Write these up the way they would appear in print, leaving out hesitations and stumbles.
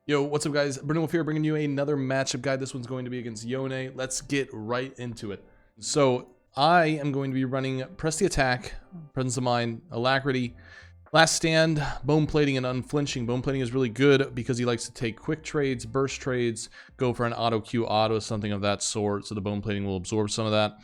Yo, what's up guys? Wolf here bringing you another matchup guide. This one's going to be against Yone. Let's get right into it. So I am going to be running Press the Attack, Presence of Mind, Alacrity, Last Stand, Bone Plating, and Unflinching. Bone Plating is really good because he likes to take quick trades, burst trades, go for an auto Q auto, something of that sort, so the Bone Plating will absorb some of that.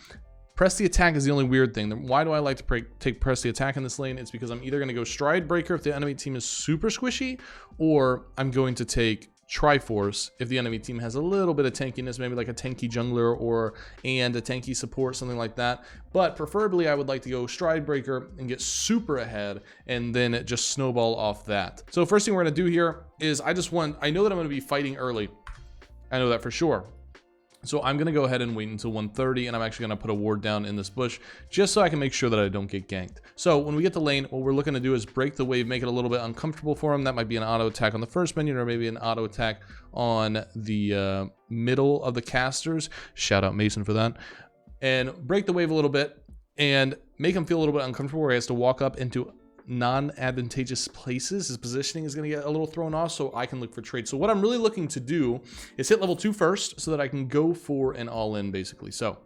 Press the Attack is the only weird thing. Why do I like to take Press the Attack in this lane? It's because I'm either going to go Stride Breaker if the enemy team is super squishy, or I'm going to take Triforce if the enemy team has a little bit of tankiness, maybe like a tanky jungler and a tanky support, something like that. But preferably I would like to go Stride Breaker and get super ahead and then just snowball off that. So first thing we're going to do here is I know that I'm going to be fighting early. I know that for sure. So I'm going to go ahead and wait until 1:30, and I'm actually going to put a ward down in this bush just so I can make sure that I don't get ganked. So when we get to lane, what we're looking to do is break the wave, make it a little bit uncomfortable for him. That might be an auto attack on the first minion, or maybe an auto attack on the middle of the casters. Shout out Mason for that. And break the wave a little bit and make him feel a little bit uncomfortable where he has to walk up into non-advantageous places. His positioning is going to get a little thrown off, so I can look for trades. So what I'm really looking to do is hit level 2 first so that I can go for an all-in basically. So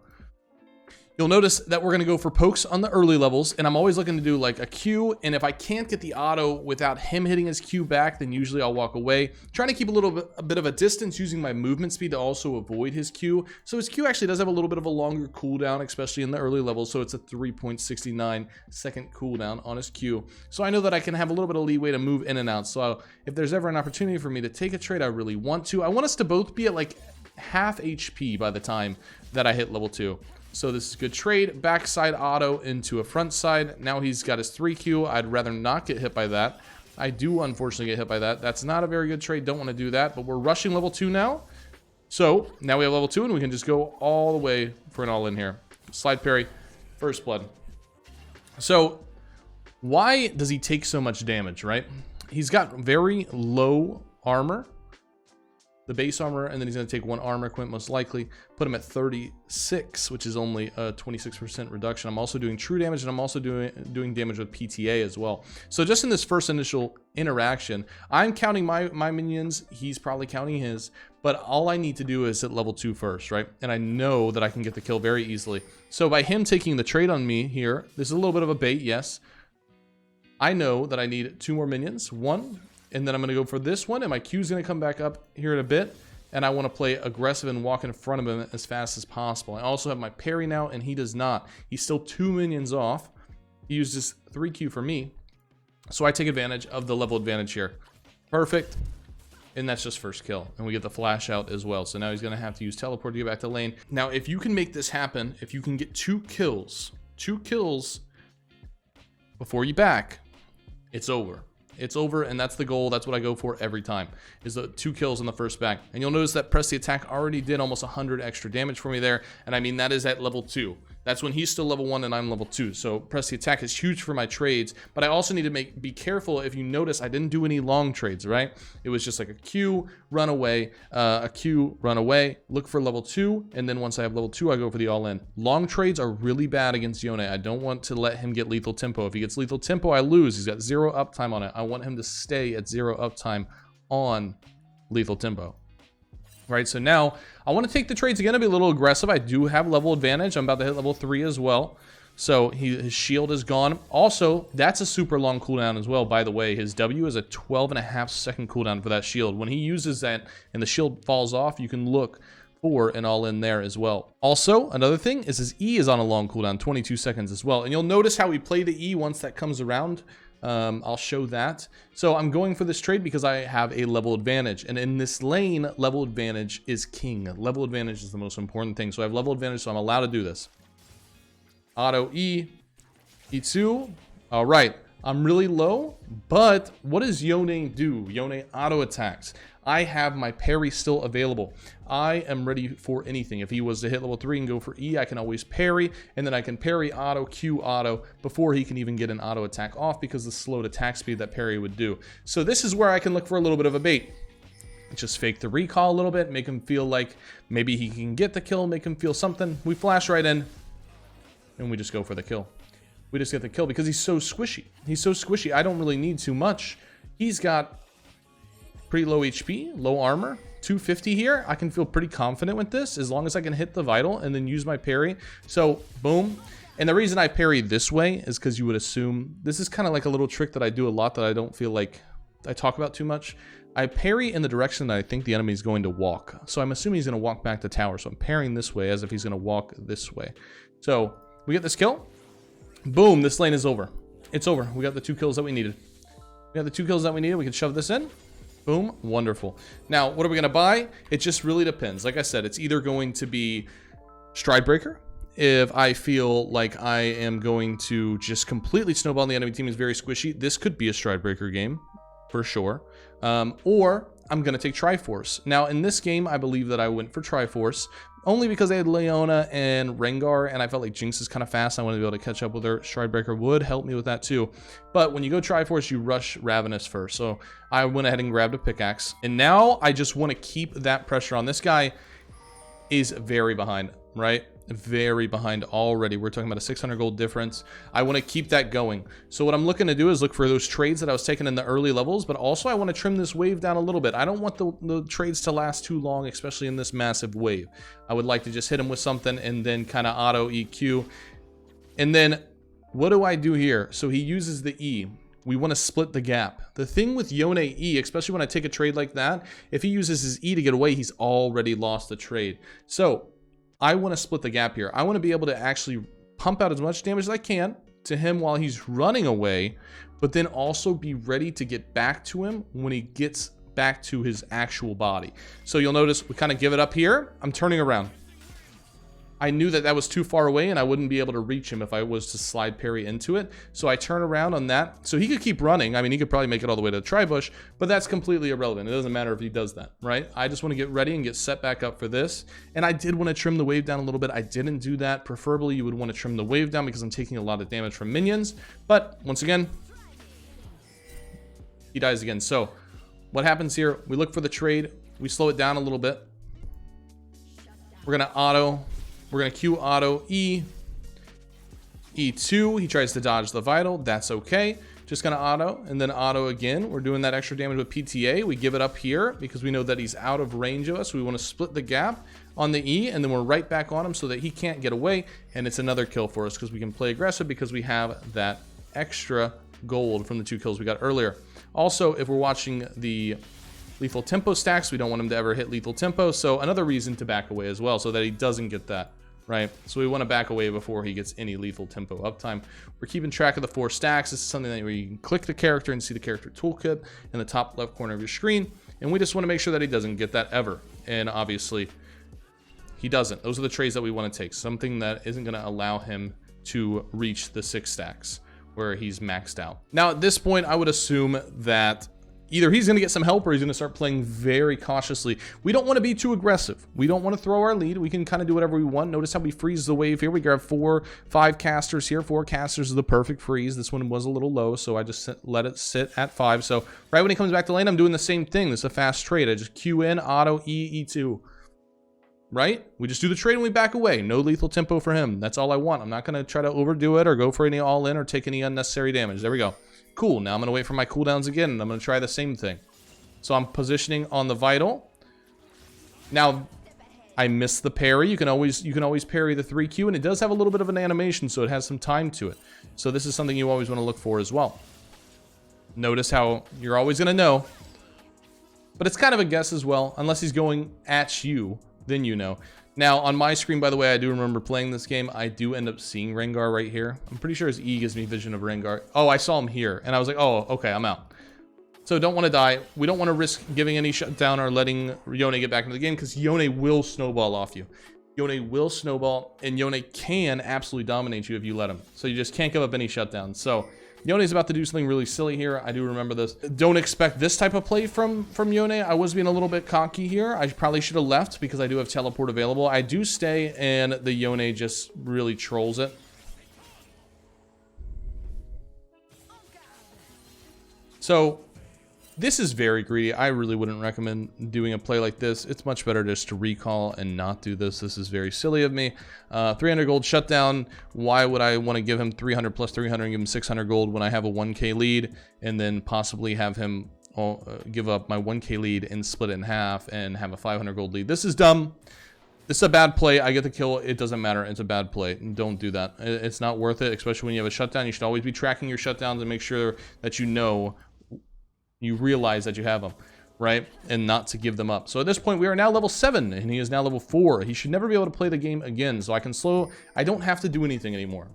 you'll notice that we're going to go for pokes on the early levels, and I'm always looking to do like a Q, and if I can't get the auto without him hitting his Q back, then usually I'll walk away, trying to keep a bit of a distance using my movement speed to also avoid his Q. So his Q actually does have a little bit of a longer cooldown, especially in the early levels, so it's a 3.69 second cooldown on his Q. So I know that I can have a little bit of leeway to move in and out. So if there's ever an opportunity for me to take a trade, I really want to. I want us to both be at like half HP by the time that I hit level 2. So this is a good trade. Backside auto into a front side. Now he's got his 3Q. I'd rather not get hit by that. I do unfortunately get hit by that. That's not a very good trade. Don't want to do that. But we're rushing level 2 now. So now we have level 2 and we can just go all the way for an all in here. Slide parry. First blood. So why does he take so much damage, right? He's got very low armor. The base armor, and then he's going to take 1 armor equip most likely, put him at 36, which is only a 26% reduction. I'm also doing true damage, and I'm also doing damage with PTA as well. So just in this first initial interaction, I'm counting my minions, he's probably counting his, but all I need to do is hit level 2 first, right? And I know that I can get the kill very easily. So by him taking the trade on me here, this is a little bit of a bait, yes. I know that I need 2 more minions, 1, and then I'm going to go for this one, and my Q is going to come back up here in a bit, and I want to play aggressive and walk in front of him as fast as possible. I also have my parry now, and he does not. He's still 2 minions off. He uses 3Q for me, so I take advantage of the level advantage here. Perfect, and that's just first kill, and we get the flash out as well. So now he's going to have to use teleport to get back to lane. Now, if you can make this happen, if you can get 2 kills before you back, it's over. It's over, and that's the goal. That's what I go for every time, is the 2 kills in the first back. And you'll notice that Press the Attack already did almost 100 extra damage for me there, and I mean, that is at level 2. That's when he's still level 1 and I'm level 2. So Press the Attack is huge for my trades, but I also need to be careful. If you notice, I didn't do any long trades, right? It was just like a Q, run away, a Q, run away, look for level 2, and then once I have level 2, I go for the all-in. Long trades are really bad against Yone. I don't want to let him get lethal tempo. If he gets lethal tempo, I lose. He's got 0 uptime on it. I want him to stay at 0 uptime on lethal tempo. Right, so now I want to take the trades again to be a little aggressive. I do have level advantage. I'm about to hit level 3 as well. So his shield is gone. Also, that's a super long cooldown as well, by the way. His W is a 12.5 second cooldown for that shield. When he uses that and the shield falls off, you can look for an all-in there as well. Also, another thing is his E is on a long cooldown, 22 seconds as well. And you'll notice how we play the E once that comes around. I'll show that. So I'm going for this trade because I have a level advantage, and in this lane, level advantage is king. Level advantage is the most important thing. So I have level advantage, so I'm allowed to do this. Auto E, E2. All right, I'm really low, but what does Yone do? Yone auto attacks. I have my parry still available. I am ready for anything. If he was to hit level 3 and go for E, I can always parry, and then I can parry auto, Q auto, before he can even get an auto attack off because the slowed attack speed that parry would do. So this is where I can look for a little bit of a bait. Just fake the recall a little bit, make him feel like maybe he can get the kill, make him feel something. We flash right in, and we just go for the kill. We just get the kill because he's so squishy. He's so squishy. I don't really need too much. He's got pretty low HP, low armor, 250 here. I can feel pretty confident with this as long as I can hit the vital and then use my parry. So boom. And the reason I parry this way is because you would assume this is kind of like a little trick that I do a lot that I don't feel like I talk about too much. I parry in the direction that I think the enemy is going to walk. So I'm assuming he's going to walk back to tower. So I'm parrying this way as if he's going to walk this way. So we get this kill. Boom, this lane is over. It's over. We got the 2 kills that we needed. We got the 2 kills that we needed. We can shove this in. Boom, wonderful. Now, what are we going to buy? It just really depends. Like I said, it's either going to be Stride Breaker. If I feel like I am going to just completely snowball the enemy team is very squishy, this could be a Stride Breaker game. For sure. Or I'm going to take Triforce. Now, in this game, I believe that I went for Triforce only because I had Yone and Rengar, and I felt like Jinx is kind of fast. I want to be able to catch up with her. Stridebreaker would help me with that too. But when you go Triforce, you rush Ravenous first. So I went ahead and grabbed a pickaxe. And now I just want to keep that pressure on. This guy is very behind, right? Very behind already. We're talking about a 600 gold difference. I want to keep that going. So what I'm looking to do is look for those trades that I was taking in the early levels, but also I want to trim this wave down a little bit. I don't want the trades to last too long, especially in this massive wave. I would like to just hit him with something and then kind of auto EQ. And then what do I do here? So he uses the E. We want to split the gap. The thing with Yone E, especially when I take a trade like that, if he uses his E to get away, he's already lost the trade. So I want to split the gap here. I want to be able to actually pump out as much damage as I can to him while he's running away, but then also be ready to get back to him when he gets back to his actual body. So you'll notice we kind of give it up here. I'm turning around. I knew that that was too far away and I wouldn't be able to reach him if I was to slide parry into it. So I turn around on that. So he could keep running. I mean, he could probably make it all the way to the tri-bush, but that's completely irrelevant. It doesn't matter if he does that, right? I just want to get ready and get set back up for this. And I did want to trim the wave down a little bit. I didn't do that. Preferably you would want to trim the wave down because I'm taking a lot of damage from minions. But once again, he dies again. So what happens here? We look for the trade. We slow it down a little bit. We're going to auto. We're going to Q auto E. E2. He tries to dodge the vital. That's okay. Just going to auto and then auto again. We're doing that extra damage with PTA. We give it up here because we know that he's out of range of us. We want to split the gap on the E and then we're right back on him so that he can't get away. And it's another kill for us because we can play aggressive because we have that extra gold from the 2 kills we got earlier. Also, if we're watching the lethal tempo stacks, we don't want him to ever hit lethal tempo. So another reason to back away as well so that he doesn't get that. Right, so we want to back away before he gets any lethal tempo uptime. We're keeping track of the 4 stacks. This is something that where you can click the character and see the character toolkit in the top left corner of your screen. And we just want to make sure that he doesn't get that ever. And obviously, he doesn't. Those are the trades that we want to take. Something that isn't going to allow him to reach the 6 stacks where he's maxed out. Now, at this point, I would assume that either he's going to get some help or he's going to start playing very cautiously. We don't want to be too aggressive. We don't want to throw our lead. We can kind of do whatever we want. Notice how we freeze the wave here. We grab 5 casters here. 4 casters is the perfect freeze. This one was a little low, so I just let it sit at 5. So right when he comes back to lane, I'm doing the same thing. This is a fast trade. I just Q in, auto, E, E2. Right? We just do the trade and we back away. No lethal tempo for him. That's all I want. I'm not going to try to overdo it or go for any all-in or take any unnecessary damage. There we go. Cool, now I'm going to wait for my cooldowns again, and I'm going to try the same thing. So I'm positioning on the vital. Now, I missed the parry. You can always parry the 3Q, and it does have a little bit of an animation, so it has some time to it. So this is something you always want to look for as well. Notice how you're always going to know. But it's kind of a guess as well, unless he's going at you, then you know. Now, on my screen, by the way, I do remember playing this game. I do end up seeing Rengar right here. I'm pretty sure his E gives me vision of Rengar. Oh, I saw him here, and I was like, oh, okay, I'm out. So don't want to die. We don't want to risk giving any shutdown or letting Yone get back into the game because Yone will snowball off you. Yone will snowball, and Yone can absolutely dominate you if you let him. So you just can't give up any shutdowns. So Yone's about to do something really silly here. I do remember this. Don't expect this type of play from Yone. I was being a little bit cocky here. I probably should have left because I do have teleport available. I do stay, and the Yone just really trolls it. So this is very greedy. I really wouldn't recommend doing a play like this. It's much better just to recall and not do this. This is very silly of me. 300 gold shutdown. Why would I want to give him 300 plus 300 and give him 600 gold when I have a 1k lead and then possibly have him give up my 1k lead and split it in half and have a 500 gold lead. This is dumb. This is a bad play. I get the kill. It doesn't matter. It's a bad play. Don't do that. It's not worth it, especially when you have a shutdown. You should always be tracking your shutdowns and make sure that you realize that you have them, right? And not to give them up. So at this point, we are now level 7, and he is now level 4. He should never be able to play the game again, so I can slow. I don't have to do anything anymore.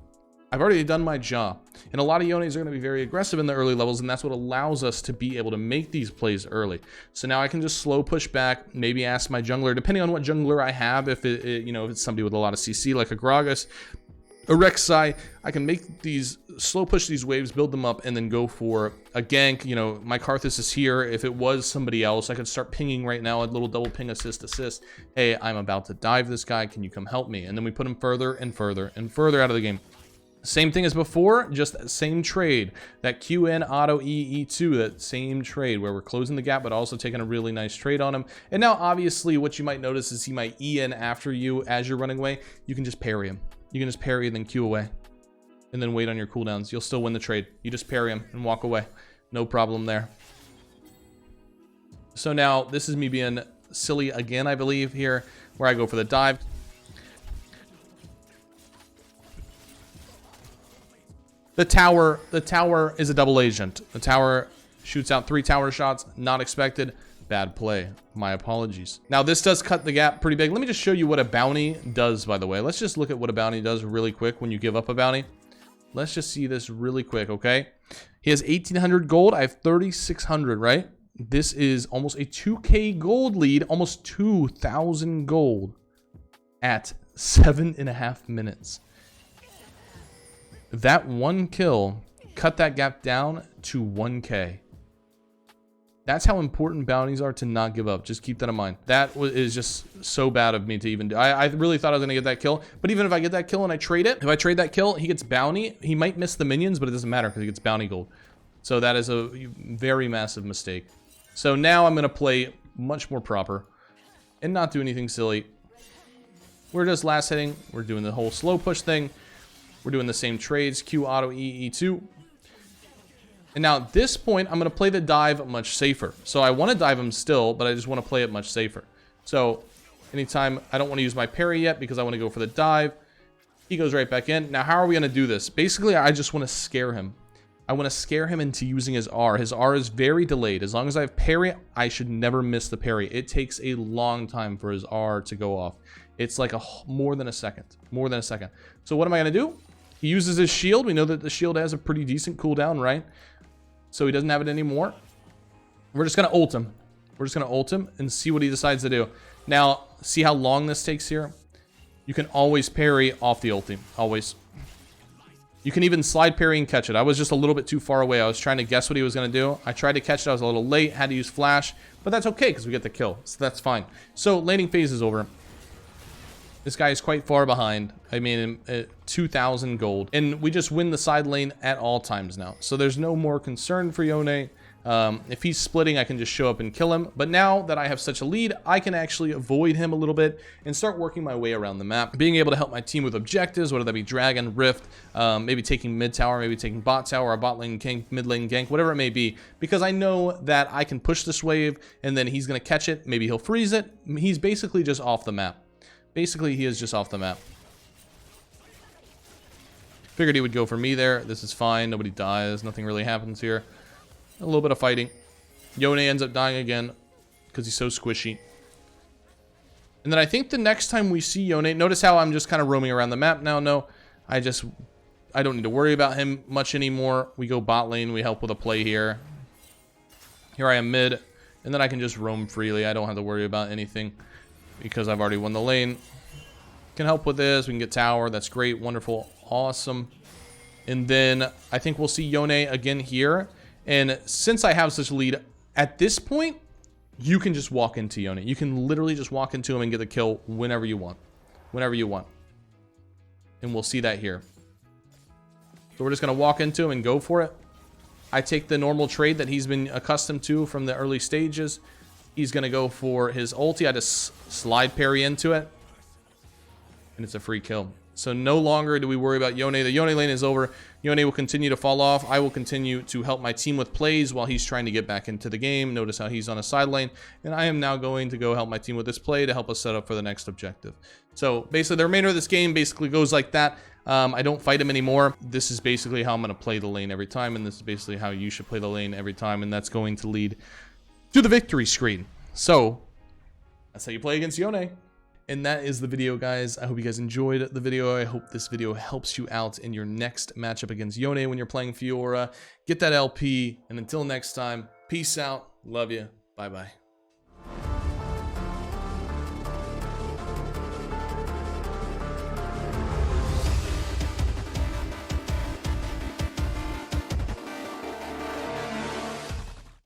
I've already done my job. And a lot of Yones are going to be very aggressive in the early levels, and that's what allows us to be able to make these plays early. So now I can just slow push back, maybe ask my jungler, depending on what jungler I have, if if it's somebody with a lot of CC like a Gragas, a Rek'Sai, I can make these, slow push these waves, build them up, and then go for a gank. You know, my Karthus is here. If it was somebody else, I could start pinging right now, a little double ping assist. Hey, I'm about to dive this guy. Can you come help me? And then we put him further and further and further out of the game. Same thing as before, just that same trade. That QN auto E2, that same trade where we're closing the gap, but also taking a really nice trade on him. And now, obviously, what you might notice is he might EN after you as you're running away. You can just parry him. You can just parry and then Q away. And then wait on your cooldowns. You'll still win the trade. You just parry him and walk away. No problem there. So now, this is me being silly again, I believe, here, where I go for the dive. The tower is a double agent. The tower shoots out 3 tower shots, not expected. Bad play. My apologies. Now, this does cut the gap pretty big. Let me just show you what a bounty does, by the way. Let's just look at what a bounty does really quick when you give up a bounty. Let's just see this really quick, okay? He has 1,800 gold. I have 3,600, right? This is almost a 2k gold lead, almost 2,000 gold at 7.5 minutes. That one kill cut that gap down to 1k. That's how important bounties are to not give up. Just keep that in mind. That is just so bad of me to even do. I really thought I was going to get that kill. But even if I get that kill and I trade it, if I trade that kill, he gets bounty. He might miss the minions, but it doesn't matter because he gets bounty gold. So that is a very massive mistake. So now I'm going to play much more proper and not do anything silly. We're just last hitting. We're doing the whole slow push thing. We're doing the same trades, Q auto E2. And now at this point, I'm going to play the dive much safer. So I want to dive him still, but I just want to play it much safer. So anytime, I don't want to use my parry yet because I want to go for the dive. He goes right back in. Now, how are we going to do this? Basically, I just want to scare him. I want to scare him into using his R. His R is very delayed. As long as I have parry, I should never miss the parry. It takes a long time for his R to go off. It's like more than a second. More than a second. So what am I going to do? He uses his shield. We know that the shield has a pretty decent cooldown, right? So he doesn't have it anymore. We're just going to ult him. We're just going to ult him and see what he decides to do. Now, see how long this takes here? You can always parry off the ulti. Always. You can even slide parry and catch it. I was just a little bit too far away. I was trying to guess what he was going to do. I tried to catch it. I was a little late. Had to use flash. But that's okay because we get the kill. So that's fine. So laning phase is over. This guy is quite far behind. I mean, 2,000 gold. And we just win the side lane at all times now. So there's no more concern for Yone. If he's splitting, I can just show up and kill him. But now that I have such a lead, I can actually avoid him a little bit and start working my way around the map. Being able to help my team with objectives, whether that be Dragon, Rift, maybe taking mid tower, maybe taking bot tower, or bot lane gank, mid lane gank, whatever it may be. Because I know that I can push this wave and then he's going to catch it. Maybe he'll freeze it. He's basically just off the map. Basically, he is just off the map. Figured he would go for me there. This is fine. Nobody dies. Nothing really happens here. A little bit of fighting. Yone ends up dying again because he's so squishy. And then I think the next time we see Yone, notice how I'm just kind of roaming around the map now. No, I don't need to worry about him much anymore. We go bot lane. We help with a play here. Here I am mid. And then I can just roam freely. I don't have to worry about anything because I've already won the lane. Can help with this. We can get tower. That's great. Wonderful. Awesome. And then I think we'll see Yone again here. And since I have such a lead, at this point, you can just walk into Yone. You can literally just walk into him and get the kill whenever you want. Whenever you want. And we'll see that here. So we're just going to walk into him and go for it. I take the normal trade that he's been accustomed to from the early stages. He's going to go for his ulti. I just slide parry into it. And it's a free kill. So no longer do we worry about Yone. The Yone lane is over. Yone will continue to fall off. I will continue to help my team with plays while he's trying to get back into the game. Notice how he's on a side lane. And I am now going to go help my team with this play to help us set up for the next objective. So basically the remainder of this game basically goes like that. I don't fight him anymore. This is basically how I'm going to play the lane every time. And this is basically how you should play the lane every time. And that's going to lead to the victory screen. So that's how you play against Yone. And that is the video, guys. I hope you guys enjoyed the video. I hope this video helps you out in your next matchup against Yone when you're playing Fiora. Get that LP. And until next time, peace out. Love you. Bye-bye.